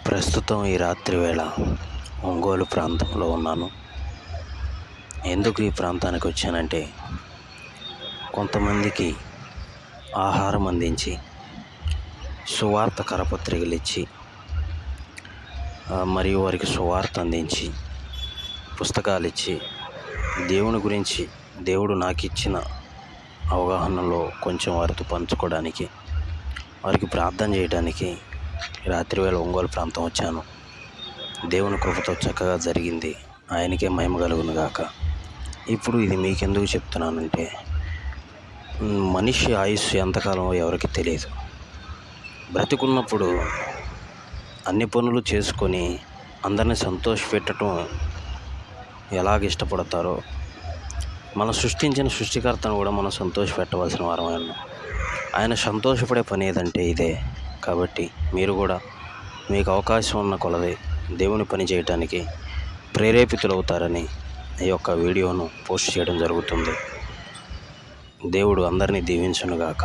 ప్రస్తుతం ఈ రాత్రి వేళ ఒంగోలు ప్రాంతంలో ఉన్నాను. ఎందుకు ఈ ప్రాంతానికి వచ్చానంటే, కొంతమందికి ఆహారం అందించి, సువార్త కరపత్రికలు ఇచ్చి, మరియు వారికి సువార్త అందించి, పుస్తకాలు ఇచ్చి, దేవుని గురించి దేవుడు నాకు ఇచ్చిన అవగాహనలో కొంచెం వారితో పంచుకోవడానికి, వారికి ప్రార్థన చేయడానికి రాత్రి వేళ ఒంగోలు ప్రాంతం వచ్చాను. దేవుని కృపతో చక్కగా జరిగింది. ఆయనకే మహిమ కలుగును గాక. ఇప్పుడు ఇది మీకెందుకు చెప్తున్నానంటే, మనిషి ఆయుస్సు ఎంతకాలం ఎవరికి తెలియదు. బ్రతికున్నప్పుడు అన్ని పనులు చేసుకొని అందరిని సంతోషపెట్టడం ఎలాగ ఇష్టపడతారో, మనం సృష్టించిన సృష్టికర్తను కూడా మనం సంతోషపెట్టవలసిన వారమే ఉన్నాం. ఆయన సంతోషపడే పని ఏదంటే ఇదే. కాబట్టి మీరు కూడా మీకు అవకాశం ఉన్న కొలది దేవుని పని చేయటానికి ప్రేరేపితులవుతారని ఈ యొక్క వీడియోను పోస్ట్ చేయడం జరుగుతుంది. దేవుడు అందరినీ దీవించునుగాక.